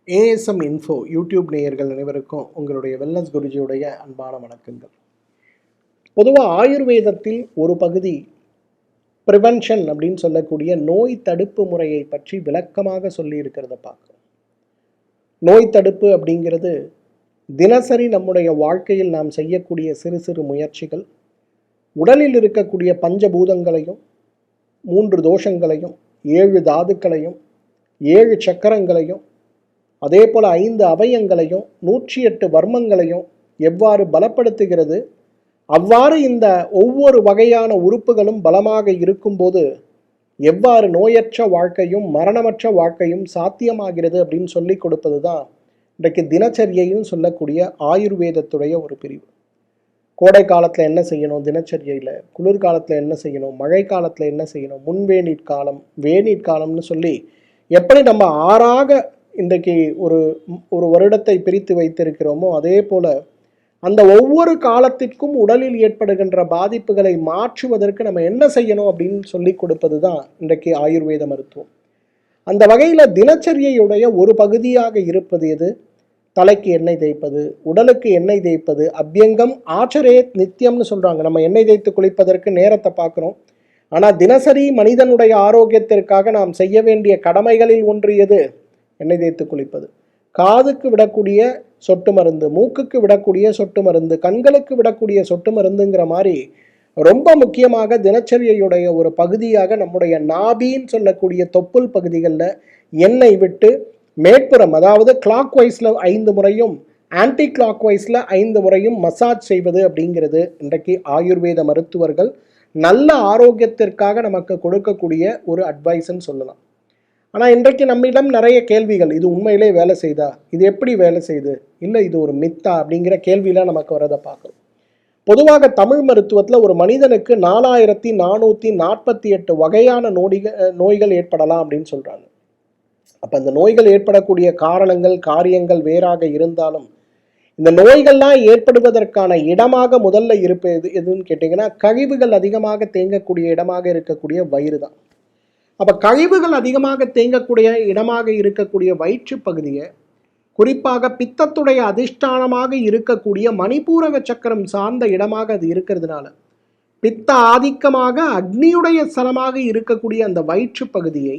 ASM info YouTube நேயர்கள் அனைவருக்கும் உங்களுடைய வெல்னஸ் குருஜியுடைய அன்பான வணக்கங்கள். பொதுவாக ஆயுர்வேதத்தில் ஒரு பகுதி ப்ரிவென்ஷன் அப்படின்னு சொல்லக்கூடிய நோய் தடுப்பு முறையை பற்றி விளக்கமாக சொல்லி இருக்கிறத பார்க்கணும். நோய் தடுப்பு அப்படிங்கிறது தினசரி நம்முடைய வாழ்க்கையில் நாம் செய்யக்கூடிய சிறு சிறு முயற்சிகள், உடலில் இருக்கக்கூடிய பஞ்சபூதங்களையும் 3 தோஷங்களையும் 7 தாதுக்களையும் 7 சக்கரங்களையும் அதே போல் 5 அவயங்களையும் 108 வர்மங்களையும் எவ்வாறு பலப்படுத்துகிறது, அவ்வாறு இந்த ஒவ்வொரு வகையான உறுப்புகளும் பலமாக இருக்கும்போது எவ்வாறு நோயற்ற வாழ்க்கையும் மரணமற்ற வாழ்க்கையும் சாத்தியமாகிறது அப்படின்னு சொல்லி கொடுப்பது தான் இன்றைக்கு தினச்சரியையும் சொல்லக்கூடிய ஆயுர்வேதத்துடைய ஒரு பிரிவு. கோடை காலத்தில் என்ன செய்யணும் தினச்சரியையில், குளிர்காலத்தில் என்ன செய்யணும், மழை காலத்தில் என்ன செய்யணும், முன்வேநீர் காலம் வேநீர் காலம்னு சொல்லி எப்படி நம்ம ஆறாக இன்றைக்கு ஒரு வருடத்தை பிரித்து வைத்திருக்கிறோமோ அதே போல் அந்த ஒவ்வொரு காலத்திற்கும் உடலில் ஏற்படுகின்ற பாதிப்புகளை மாற்றுவதற்கு நம்ம என்ன செய்யணும் அப்படின்னு சொல்லி கொடுப்பது தான் இன்றைக்கு ஆயுர்வேத மருத்துவம். அந்த வகையில் தினச்சரியையுடைய ஒரு பகுதியாக இருப்பது எது? தலைக்கு எண்ணெய் தேய்ப்பது, உடலுக்கு எண்ணெய் தேய்ப்பது, அபியங்கம் ஆச்சரே நித்தியம்னு சொல்கிறாங்க. நம்ம எண்ணெய் தேய்த்து குளிப்பதற்கு நேரத்தை பார்க்குறோம். ஆனால் தினசரி மனிதனுடைய ஆரோக்கியத்திற்காக நாம் செய்ய வேண்டிய கடமைகளில் ஒன்று எது? எண்ணெய் தேய்த்து குளிப்பது. காதுக்கு விடக்கூடிய சொட்டு மருந்து, மூக்குக்கு விடக்கூடிய சொட்டு மருந்து, கண்களுக்கு விடக்கூடிய சொட்டு மருந்துங்கிற மாதிரி ரொம்ப முக்கியமாக தினச்சரியையுடைய ஒரு பகுதியாக நம்முடைய நாபின்னு சொல்லக்கூடிய தொப்புள் பகுதிகளில் எண்ணெய் விட்டு மேற்புறம், அதாவது கிளாக் வைஸில் 5 முறையும் ஆன்டி கிளாக் வைஸில் 5 முறையும் மசாஜ் செய்வது அப்படிங்கிறது இன்றைக்கு ஆயுர்வேத மருத்துவர்கள் நல்ல ஆரோக்கியத்திற்காக நமக்கு கொடுக்கக்கூடிய ஒரு அட்வைஸ்ன்னு சொல்லலாம். ஆனால் இன்றைக்கு நம்மிடம் நிறைய கேள்விகள், இது உண்மையிலே வேலை செய்தா, இது எப்படி வேலை செய்யுது, இல்லை இது ஒரு மித்தா அப்படிங்கிற கேள்வியெலாம் நமக்கு வரதை பார்க்குறோம். பொதுவாக தமிழ் மருத்துவத்தில் ஒரு மனிதனுக்கு 4448 வகையான நோய்கள் ஏற்படலாம் அப்படின்னு சொல்கிறாங்க. அப்போ அந்த நோய்கள் ஏற்படக்கூடிய காரணங்கள் காரியங்கள் வேறாக இருந்தாலும் இந்த நோய்கள்லாம் ஏற்படுவதற்கான இடமாக முதல்ல இருப்பது எதுன்னு கேட்டிங்கன்னா, கழிவுகள் அதிகமாக தேங்கக்கூடிய இடமாக இருக்கக்கூடிய வயிறு தான். அப்போ கழிவுகள் அதிகமாக தேங்கக்கூடிய இடமாக இருக்கக்கூடிய வயிற்று பகுதியை, குறிப்பாக பித்தத்துடைய அதிஷ்டானமாக இருக்கக்கூடிய மணிப்பூரக சக்கரம் சார்ந்த இடமாக அது இருக்கிறதுனால, பித்த ஆதிக்கமாக அக்னியுடைய ஸ்தலமாக இருக்கக்கூடிய அந்த வயிற்று பகுதியை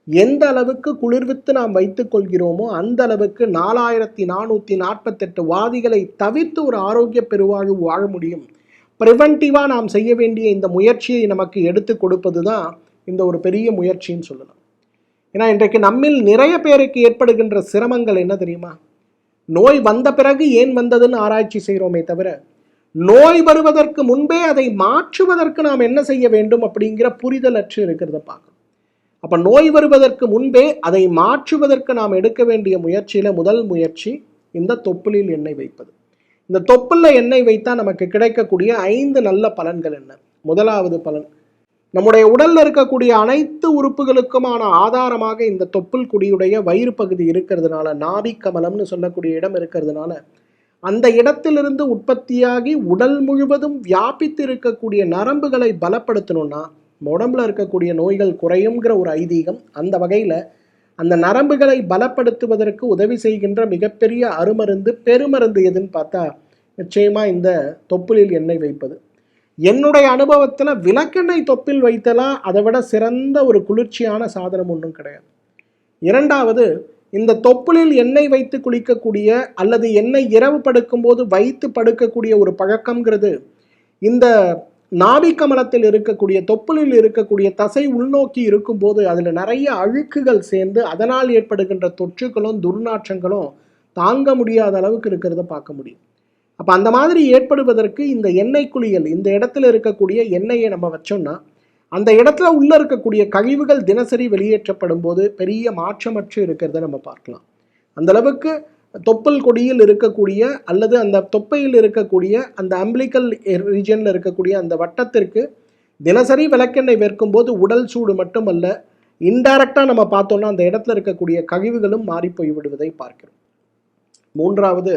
எந்த அளவுக்கு குளிர்வித்து நாம் வைத்துக் கொள்கிறோமோ அந்த அளவுக்கு 4448 வாதிகளை தவிர்த்து ஒரு ஆரோக்கிய பெருவாழ்வு வாழ முடியும். ப்ரிவென்டிவாக நாம் செய்ய வேண்டிய இந்த முயற்சியை நமக்கு எடுத்து கொடுப்பது தான் இந்த ஒரு பெரிய முயற்சின்னு சொல்லலாம். ஏன்னா இன்றைக்கு நம்மில் நிறைய பேருக்கு ஏற்படுகின்ற சிரமங்கள் என்ன தெரியுமா? நோய் வந்த பிறகு ஏன் வந்ததுன்னு ஆராய்ச்சி செய்கிறோமே தவிர, நோய் வருவதற்கு முன்பே அதை மாற்றுவதற்கு நாம் என்ன செய்ய வேண்டும் அப்படிங்கிற புரிதல் அற்று இருக்கிறத பார்க்கணும். அப்போ நோய் வருவதற்கு முன்பே அதை மாற்றுவதற்கு நாம் எடுக்க வேண்டிய முயற்சியில் முதல் முயற்சி இந்த தொப்புளில் எண்ணெய் வைப்பது. இந்த தொப்புளில் எண்ணெய் வைத்தால் நமக்கு கிடைக்கக்கூடிய 5 நல்ல பலன்கள் என்ன? முதலாவது பலன், நம்முடைய உடல்ல இருக்கக்கூடிய அனைத்து உறுப்புகளுக்குமான ஆதாரமாக இந்த தொப்புள் குடியுடைய வயிறு பகுதி இருக்கிறதுனால, நாபி கமலம்னு சொல்லக்கூடிய இடம் இருக்கிறதுனால, அந்த இடத்திலிருந்து உற்பத்தியாகி உடல் முழுவதும் வியாபித்து இருக்கக்கூடிய நரம்புகளை பலப்படுத்தணும்னா உடம்புல இருக்கக்கூடிய நோய்கள் குறையுங்கிற ஒரு ஐதீகம். அந்த வகையில் அந்த நரம்புகளை பலப்படுத்துவதற்கு உதவி செய்கின்ற மிகப்பெரிய அருமருந்து பெருமருந்து எதுன்னு பார்த்தா நிச்சயமா இந்த தொப்புளில் எண்ணெய் வைப்பது. என்னுடைய அனுபவத்தில் விளக்கெண்ணெய் தொப்பில் வைத்தலாம் அதை விட சிறந்த ஒரு குளிர்ச்சியான சாதனம் ஒன்றும் கிடையாது. இரண்டாவது, இந்த தொப்புளில் எண்ணெய் வைத்து குளிக்கக்கூடிய அல்லது எண்ணெய் இரவு படுக்கும்போது வைத்து படுக்கக்கூடிய ஒரு பழக்கம்ங்கிறது இந்த நாபி கமலத்தில் இருக்கக்கூடிய தொப்புளில் இருக்கக்கூடிய தசை உள்நோக்கி இருக்கும்போது அதில் நிறைய அழுக்குகள் சேர்ந்து அதனால் ஏற்படுகின்ற தொற்றுகளும் துர்நாற்றங்களும் தாங்க முடியாத அளவுக்கு இருக்கிறத பார்க்க முடியும். அப்போ அந்த மாதிரி ஏற்படுவதற்கு இந்த எண்ணெய் குளியல், இந்த இடத்துல இருக்கக்கூடிய எண்ணெயை நம்ம வச்சோம்னா அந்த இடத்துல உள்ளே இருக்கக்கூடிய கழிவுகள் தினசரி வெளியேற்றப்படும் போது பெரிய மாற்றமற்று இருக்கிறத நம்ம பார்க்கலாம். அந்த அளவுக்கு தொப்புள் கொடியில் இருக்கக்கூடிய அல்லது அந்த தொப்பையில் இருக்கக்கூடிய அந்த அம்பிளிக்கல் ரீஜனில் இருக்கக்கூடிய அந்த வட்டத்திற்கு தினசரி விளக்கெண்ணெய் வைக்கும்போது உடல் சூடு மட்டுமல்ல, இன்டைரக்டாக நம்ம பார்த்தோம்னா அந்த இடத்துல இருக்கக்கூடிய கழிவுகளும் மாறி போய் விடுவதை பார்க்கிறோம். மூன்றாவது,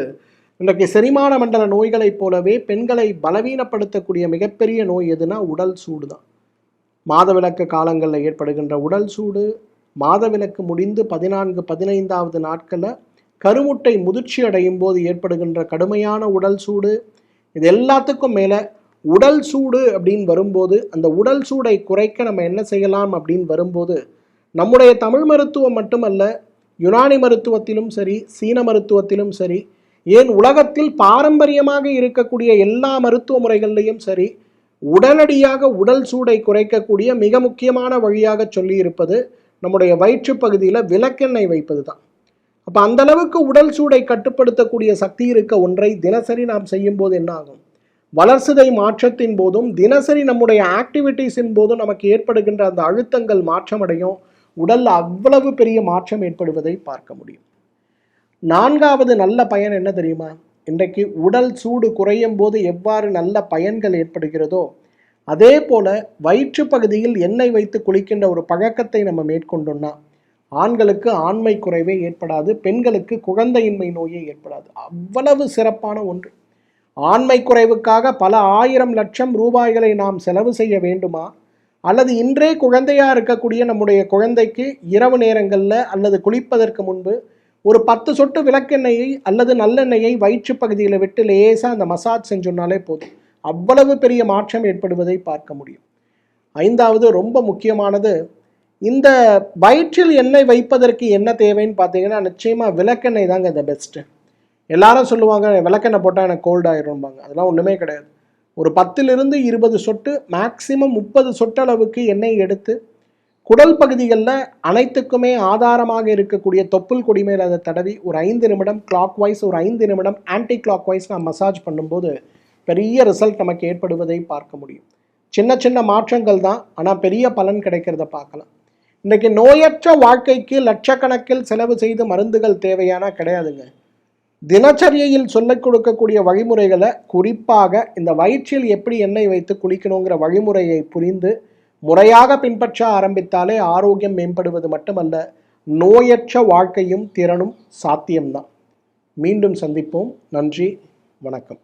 இன்றைக்கு செரிமான மண்டல நோய்களைப் போலவே பெண்களை பலவீனப்படுத்தக்கூடிய மிகப்பெரிய நோய் எதுனா உடல் சூடு தான். மாதவிலக்கு காலங்களில் ஏற்படுகின்ற உடல் சூடு, மாதவிலக்கு முடிந்து 14-15வது நாட்களில் கருமுட்டை முதிர்ச்சி அடையும் போது ஏற்படுகின்ற கடுமையான உடல் சூடு, இது எல்லாத்துக்கும் மேலே உடல் சூடு அப்படின்னு வரும்போது அந்த உடல் சூடை குறைக்க நம்ம என்ன செய்யலாம் அப்படின்னு வரும்போது நம்முடைய தமிழ் மருத்துவம் மட்டுமல்ல, யுனானி மருத்துவத்திலும் சரி, சீன மருத்துவத்திலும் சரி, ஏன் உலகத்தில் பாரம்பரியமாக இருக்கக்கூடிய எல்லா மருத்துவ முறைகள்லையும் சரி, உடனடியாக உடல் சூடை குறைக்கக்கூடிய மிக முக்கியமான வழியாக சொல்லி இருப்பது நம்முடைய வயிற்று பகுதியில் விளக்கெண்ணெய் வைப்பது தான். அப்போ அந்த அளவுக்கு உடல் சூடை கட்டுப்படுத்தக்கூடிய சக்தி இருக்க ஒன்றை தினசரி நாம் செய்யும் போது என்ன ஆகும், வளர்சிதை மாற்றத்தின் போதும் தினசரி நம்முடைய ஆக்டிவிட்டீஸின் போதும் நமக்கு ஏற்படுகின்ற அந்த அழுத்தங்கள் மாற்றமடையும், உடல் அவ்வளவு பெரிய மாற்றம் ஏற்படுவதை பார்க்க முடியும். நான்காவது நல்ல பயன் என்ன தெரியுமா? இன்றைக்கு உடல் சூடு குறையும் போது எவ்வாறு நல்ல பயன்கள் ஏற்படுகிறதோ அதே போல வயிற்று பகுதியில் எண்ணெய் வைத்து குளிக்கின்ற ஒரு பழக்கத்தை நம்ம மேற்கொண்டோம்னா ஆண்களுக்கு ஆண்மை குறைவே ஏற்படாது, பெண்களுக்கு குழந்தையின்மை நோயே ஏற்படாது. அவ்வளவு சிறப்பான ஒன்று. ஆண்மை குறைவுக்காக பல ஆயிரம் லட்சம் ரூபாய்களை நாம் செலவு செய்ய வேண்டுமா, அல்லது இன்றே குழந்தையாக இருக்கக்கூடிய நம்முடைய குழந்தைக்கு இரவு நேரங்களில் அல்லது குளிப்பதற்கு முன்பு ஒரு 10 சொட்டு விளக்கெண்ணெயை அல்லது நல்லெண்ணெயை வயிற்று பகுதியில் விட்டு லேசாக அந்த மசாஜ் செஞ்சோன்னாலே போதும், அவ்வளவு பெரிய மாற்றம் ஏற்படுவதை பார்க்க முடியும். ஐந்தாவது ரொம்ப முக்கியமானது, இந்த வயிற்றில் எண்ணெய் வைப்பதற்கு என்ன தேவைன்னு பார்த்தீங்கன்னா நிச்சயமாக விளக்கெண்ணெய் தாங்க இந்த பெஸ்ட்டு. எல்லாரும் சொல்லுவாங்க விளக்கெண்ணெய் போட்டால் எனக்கு கோல்ட் ஆயிரும்பாங்க. அதெல்லாம் ஒன்றுமே கிடையாது. ஒரு 10லிருந்து 20 சொட்டு, மேக்சிமம் 30 சொட்டு அளவுக்கு எண்ணெய் எடுத்து குடல் பகுதிகளில் அனைத்துக்குமே ஆதாரமாக இருக்கக்கூடிய தொப்புள் கொடி மேல் அதை தடவி ஒரு 5 நிமிடம் கிளாக் வைஸ், ஒரு 5 நிமிடம் ஆன்டி கிளாக் வைஸ் நான் மசாஜ் பண்ணும்போது பெரிய ரிசல்ட் நமக்கு ஏற்படுவதை பார்க்க முடியும். சின்ன சின்ன மாற்றங்கள் தான், ஆனால் பெரிய பலன் கிடைக்கிறத பார்க்கலாம். இன்றைக்கி நோயற்ற வாழ்க்கைக்கு லட்சக்கணக்கில் செலவு செய்து மருந்துகள் தேவையானா கிடையாதுங்க. தினச்சரியையில் சொல்லிக் கொடுக்கக்கூடிய வழிமுறைகளை, குறிப்பாக இந்த வயிற்றில் எப்படி எண்ணெய் வைத்து குளிக்கணுங்கிற வழிமுறையை புரிந்து முறையாக பின்பற்ற ஆரம்பித்தாலே ஆரோக்கியம் மேம்படுவது மட்டுமல்ல, நோயற்ற வாழ்க்கையும் திறனும் சாத்தியம்தான். மீண்டும் சந்திப்போம். நன்றி, வணக்கம்.